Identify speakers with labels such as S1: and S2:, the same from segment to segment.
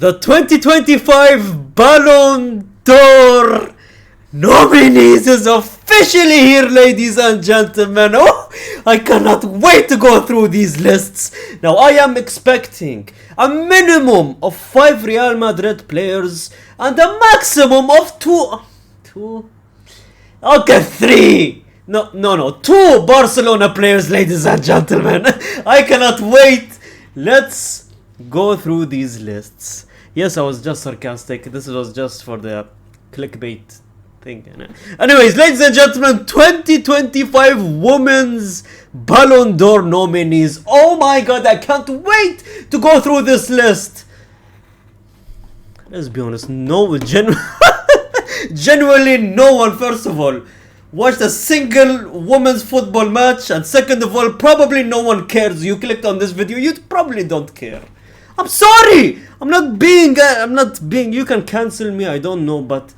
S1: The 2025 Ballon d'Or nominees is officially here, ladies and gentlemen. Oh, I cannot wait to go through these lists. Now, I am expecting a minimum of 5 Real Madrid players and a maximum of 2. Okay, 3. No, 2 Barcelona players, ladies and gentlemen. I cannot wait. Let's go through these lists. Yes, I was just sarcastic. This was just for the clickbait thing. Anyways, ladies and gentlemen, 2025 Women's Ballon d'Or nominees. Oh my god, I can't wait to go through this list. Let's be honest, genuinely no one, first of all, watched a single women's football match, and second of all, probably no one cares. You clicked on this video, you probably don't care. I'm sorry! I'm not being, you can cancel me, I don't know, but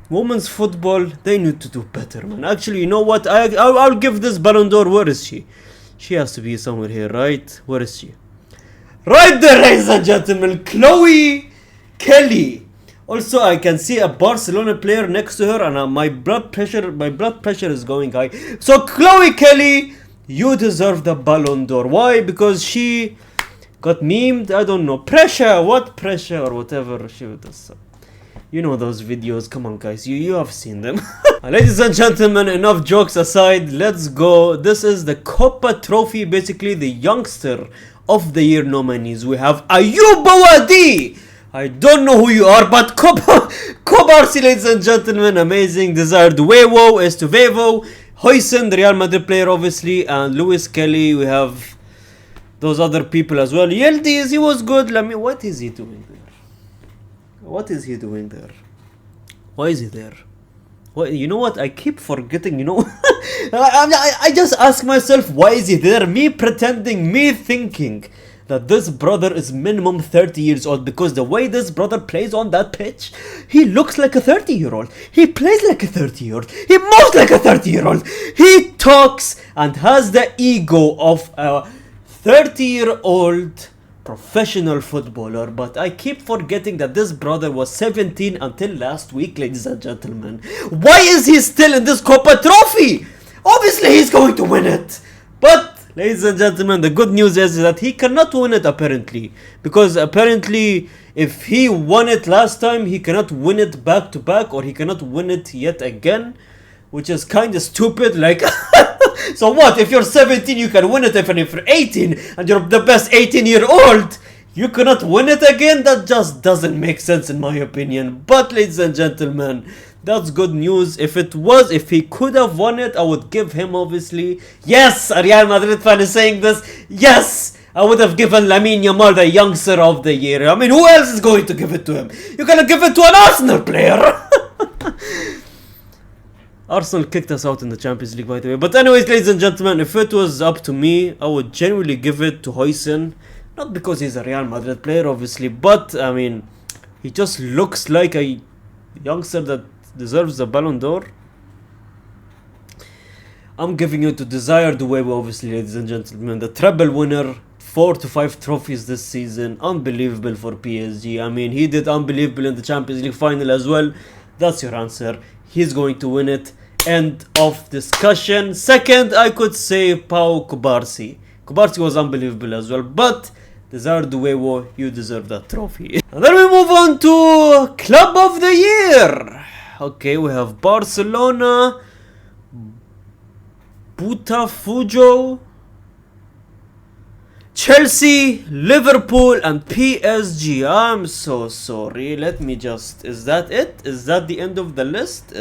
S1: women's football, they need to do better, man. Actually, you know what, I'll give this Ballon d'Or. Where is she? She has to be somewhere here, right? Where is she? Right there, ladies and gentlemen, Chloe Kelly. Also, I can see a Barcelona player next to her, and my blood pressure is going high. So, Chloe Kelly, you deserve the Ballon d'Or. Why? Because she got memed. I don't know, pressure, what pressure or whatever she does. You know those videos. Come on, guys, you have seen them. Ladies and gentlemen, enough jokes aside. Let's go. This is the Kopa trophy, basically the youngster of the year nominees. We have Ayub Bawadi. I don't know who you are, but Kopa, ladies and gentlemen, amazing. Desired Huevo, Estuvevo, Hoysen, the Real Madrid player, obviously, and Luis Kelly. We have those other people as well. Yildiz, he was good. What is he doing there? What is he doing there? Why is he there? What, you know what? I keep forgetting, you know. I just ask myself, why is he there? Me thinking that this brother is minimum 30 years old, because the way this brother plays on that pitch, he looks like a 30-year-old. He plays like a 30-year-old. He moves like a 30-year-old. He talks and has the ego of a 30-year-old professional footballer, but I keep forgetting that this brother was 17 until last week, ladies and gentlemen. Why is he still in this Kopa trophy? Obviously, he's going to win it. But ladies and gentlemen, the good news is that he cannot win it apparently. Because apparently, if he won it last time, he cannot win it back to back, or he cannot win it yet again. Which is kind of stupid, like... So what, if you're 17, you can win it, even if you're 18, and you're the best 18-year-old, you cannot win it again? That just doesn't make sense in my opinion. But ladies and gentlemen, that's good news. If he could have won it, I would give him, obviously. Yes, a Real Madrid fan is saying this. Yes, I would have given Lamine Yamal the youngster of the year. I mean, who else is going to give it to him? You're gonna give it to an Arsenal player. Arsenal kicked us out in the Champions League, by the way. But anyways, ladies and gentlemen, if it was up to me, I would genuinely give it to Hoysen. Not because he's a Real Madrid player, obviously, but, I mean, he just looks like a youngster that deserves the Ballon d'Or. I'm giving it to Desired Huevo, obviously, ladies and gentlemen. The treble winner, 4 to 5 trophies this season. Unbelievable for PSG. I mean, he did unbelievable in the Champions League final as well. That's your answer. He's going to win it. End of discussion. Second, I could say Pau Kubarsi. Kubarsi was unbelievable as well, but Desired Huevo, you deserve that trophy. And then we move on to Club of the Year. Okay, we have Barcelona, Botafogo, Chelsea, Liverpool, and PSG. I'm so sorry. Let me just... Is that it? Is that the end of the list?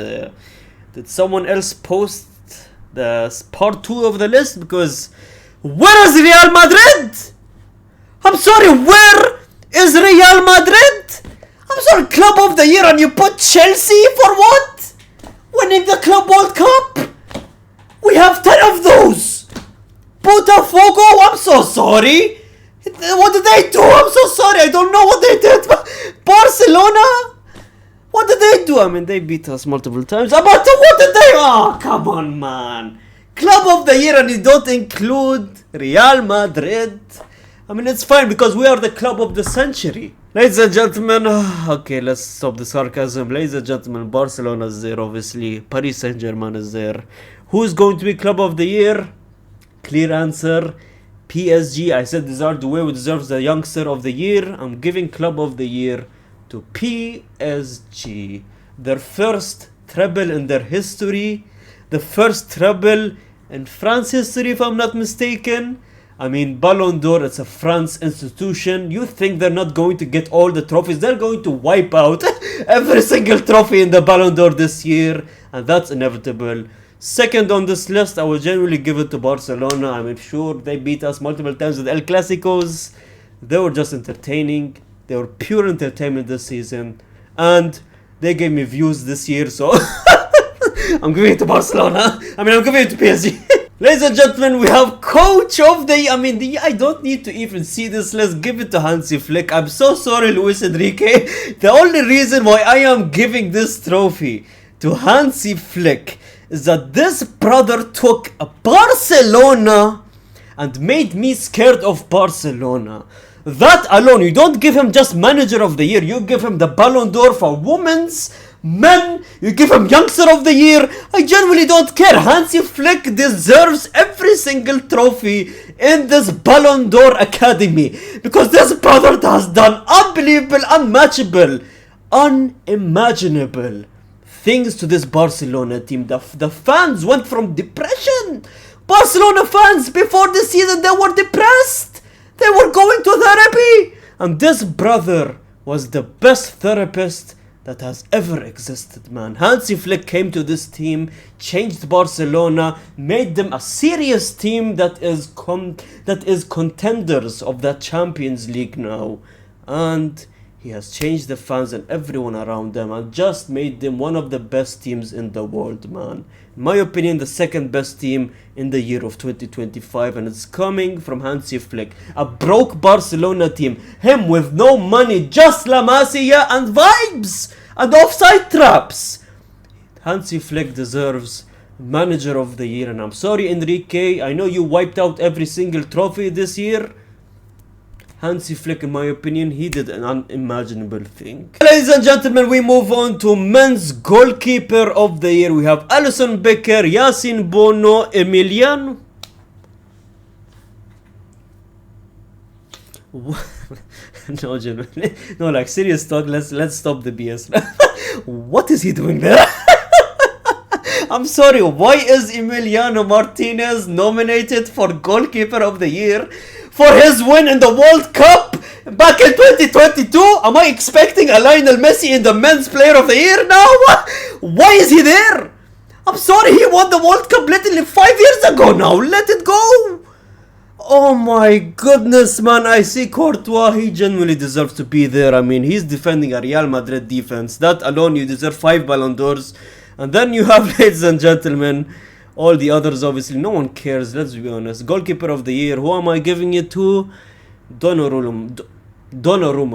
S1: Did someone else post the part 2 of the list? Because... Where is Real Madrid? I'm sorry, where is Real Madrid? I'm sorry, Club of the Year, and you put Chelsea for what? Winning the Club World Cup? We have 10 of those. Botafogo, I'm so sorry. What did they do? I'm so sorry. I don't know what they did. Barcelona? What did they do? I mean, they beat us multiple times. But what did they... Oh, come on, man. Club of the Year, and you don't include Real Madrid. I mean, it's fine because we are the club of the century. Ladies and gentlemen, okay, let's stop the sarcasm. Ladies and gentlemen, Barcelona is there, obviously. Paris Saint-Germain is there. Who's going to be Club of the Year? Clear answer. PSG. I said Desiree deserves the Youngster of the Year. I'm giving Club of the Year to PSG. Their first treble in their history. The first treble in France history, if I'm not mistaken. I mean, Ballon d'Or, it's a France institution. You think they're not going to get all the trophies? They're going to wipe out every single trophy in the Ballon d'Or this year. And that's inevitable. Second on this list, I will generally give it to Barcelona. I'm sure they beat us multiple times with El Clasicos. They were just entertaining. They were pure entertainment this season. And they gave me views this year, so I'm giving it to Barcelona. I'm giving it to PSG. Ladies and gentlemen, we have Coach of the Year. I don't need to even see this. Let's give it to Hansi Flick. I'm so sorry, Luis Enrique. The only reason why I am giving this trophy to Hansi Flick is that this brother took a Barcelona and made me scared of Barcelona. That alone, you don't give him just Manager of the Year. You give him the Ballon d'Or for women's, men, you give him Youngster of the Year. I genuinely don't care. Hansi Flick deserves every single trophy in this Ballon d'Or Academy. Because this brother has done unbelievable, unmatchable, unimaginable things to this Barcelona team. The fans went from depression. Barcelona fans before this season, they were depressed. They were going to therapy. And this brother was the best therapist that has ever existed, man. Hansi Flick came to this team, changed Barcelona, made them a serious team that is contenders of the Champions League now. And he has changed the fans and everyone around them and just made them one of the best teams in the world, man. In my opinion, the second best team in the year of 2025, and it's coming from Hansi Flick. A broke Barcelona team, him with no money, just La Masia and vibes and offside traps. Hansi Flick deserves Manager of the Year, and I'm sorry, Enrique, I know you wiped out every single trophy this year. Hansi Flick, in my opinion, he did an unimaginable thing. Ladies and gentlemen, we move on to Men's Goalkeeper of the Year. We have Alisson Becker, Yashin, Bono, Emiliano. No, genuinely. No, like, serious talk, let's stop the BS. What is he doing there? I'm sorry, why is Emiliano Martinez nominated for Goalkeeper of the Year? For his win in the World Cup back in 2022? Am I expecting a Lionel Messi in the Men's Player of the Year now? Why is he there? I'm sorry, he won the World Cup literally 5 years ago now. Let it go. Oh my goodness, man. I see Courtois. He genuinely deserves to be there. I mean, he's defending a Real Madrid defense. That alone, you deserve 5 Ballon d'Ors. And then you have, ladies and gentlemen, all the others, obviously, no one cares, let's be honest. Goalkeeper of the Year, who am I giving it to? Donnarumma,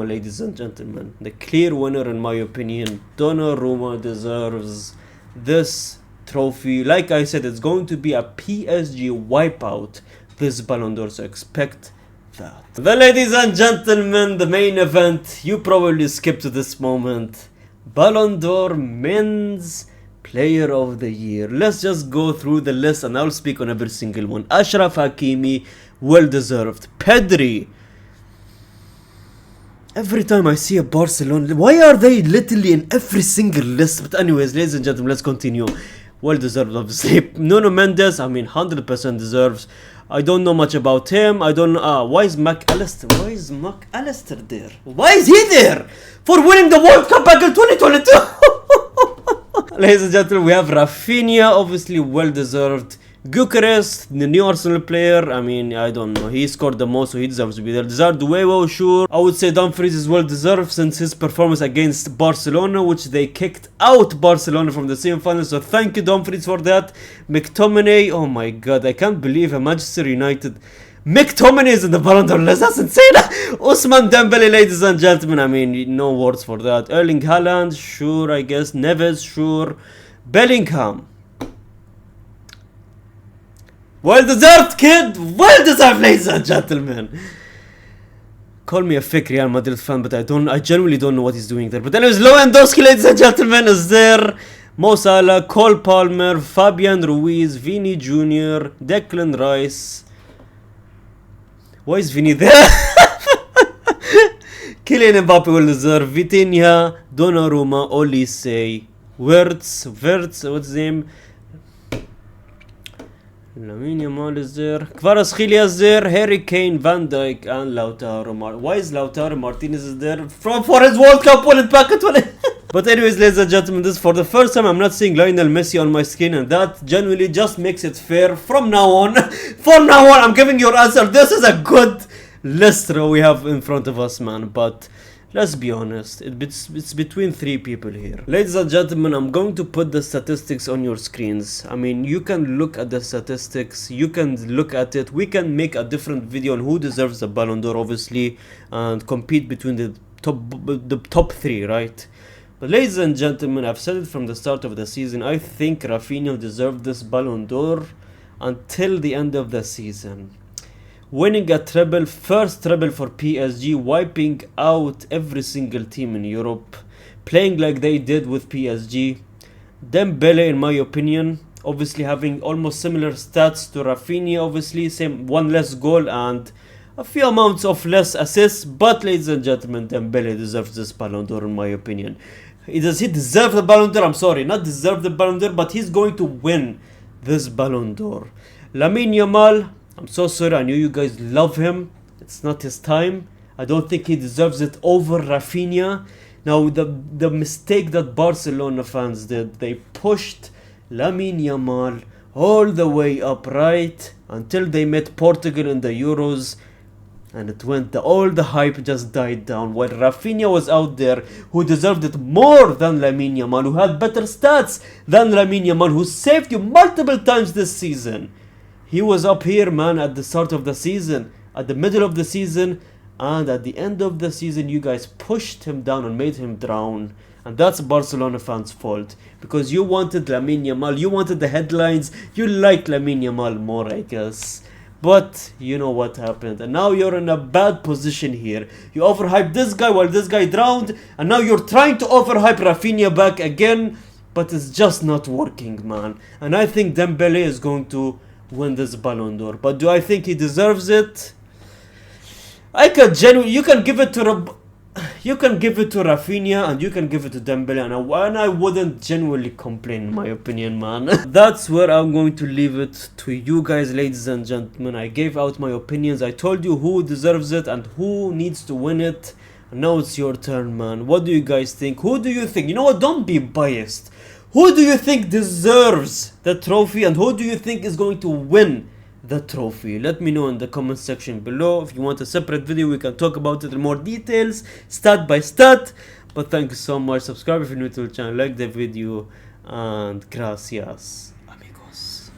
S1: ladies and gentlemen. The clear winner, in my opinion. Donnarumma deserves this trophy. Like I said, it's going to be a PSG wipeout, this Ballon d'Or, so expect that. Then, ladies and gentlemen, the main event. You probably skipped to this moment. Ballon d'Or Men's Player of the Year. Let's just go through the list and I'll speak on every single one. Ashraf Hakimi, well deserved. Pedri. Every time I see a Barcelona, why are they literally in every single list? But anyways, ladies and gentlemen, let's continue. Well deserved, obviously. Nuno Mendes, 100% deserves. I don't know much about him. I don't know. Why is McAllister? Why is McAllister there? Why is he there? For winning the World Cup back in 2022. Ladies and gentlemen, we have Rafinha, obviously well deserved. Gyökeres, the new Arsenal player, I don't know, he scored the most, so he deserves to be there. Desiree, sure. I would say Dumfries is well deserved since his performance against Barcelona, which they kicked out Barcelona from the semi-finals, so thank you Dumfries for that. McTominay, oh my god, I can't believe Manchester United. McTominay is in the Ballon d'Or list, that's insane. Ousmane Dembele, ladies and gentlemen, no words for that. Erling Haaland, sure, I guess. Neves, sure. Bellingham. Well deserved, kid. Well deserved, ladies and gentlemen. Call me a fake Real Madrid fan, but I genuinely don't know what he's doing there. But anyways, Lewandowski, ladies and gentlemen, is there. Mo Salah, Cole Palmer, Fabian Ruiz, Vini Jr., Declan Rice. Why is Vini there? Kylian Mbappe will deserve. Vitinha, Donnarumma, Olise, Wirtz, what's his name? Lamine Yamal is there. Kvaratskhelia is there. Harry Kane, Van Dijk, and Lautaro Martinez. Why is Lautaro Martinez is there? For his World Cup win it back at 20. But anyways, ladies and gentlemen, this is for the first time I'm not seeing Lionel Messi on my screen, and that genuinely just makes it fair. From now on, I'm giving your answer. This is a good list we have in front of us, man. But let's be honest, it's between three people here. Ladies and gentlemen, I'm going to put the statistics on your screens. I mean, you can look at the statistics, you can look at it. We can make a different video on who deserves the Ballon d'Or, obviously, and compete between the top three, right? But ladies and gentlemen, I've said it from the start of the season, I think Rafinha deserved this Ballon d'Or until the end of the season. Winning a treble, first treble for PSG, wiping out every single team in Europe, playing like they did with PSG. Dembele, in my opinion, obviously having almost similar stats to Rafinha, obviously, same one less goal and a few amounts of less assists, but ladies and gentlemen, Dembele deserves this Ballon d'Or in my opinion. Does he deserve the Ballon d'Or? I'm sorry, not deserve the Ballon d'Or, but he's going to win this Ballon d'Or. Lamine Yamal, I'm so sorry, I know you guys love him. It's not his time. I don't think he deserves it over Rafinha. Now, the mistake that Barcelona fans did, they pushed Lamine Yamal all the way up, right? Until they met Portugal in the Euros. And it went, all the hype just died down. While Rafinha was out there, who deserved it more than Lamine Yamal, who had better stats than Lamine Yamal, who saved you multiple times this season. He was up here, man, at the start of the season, at the middle of the season, and at the end of the season, you guys pushed him down and made him drown. And that's Barcelona fans' fault. Because you wanted Lamine Yamal, you wanted the headlines, you liked Lamine Yamal more, I guess. But you know what happened, and now you're in a bad position here. You overhyped this guy while this guy drowned, and now you're trying to overhype Rafinha back again, but it's just not working, man. And I think Dembele is going to win this Ballon d'Or. But do I think he deserves it? You can give it to Rafinha and you can give it to Dembele, and I wouldn't genuinely complain, in my opinion, man. That's where I'm going to leave it to you guys, ladies and gentlemen. I gave out my opinions. I told you who deserves it and who needs to win it. And now it's your turn, man. What do you guys think? Who do you think? You know what? Don't be biased. Who do you think deserves the trophy and who do you think is going to win the trophy? Let me know in the comment section below. If you want a separate video, we can talk about it in more details, stat by stat. But thank you so much. Subscribe if you're new to the channel, like the video, and gracias.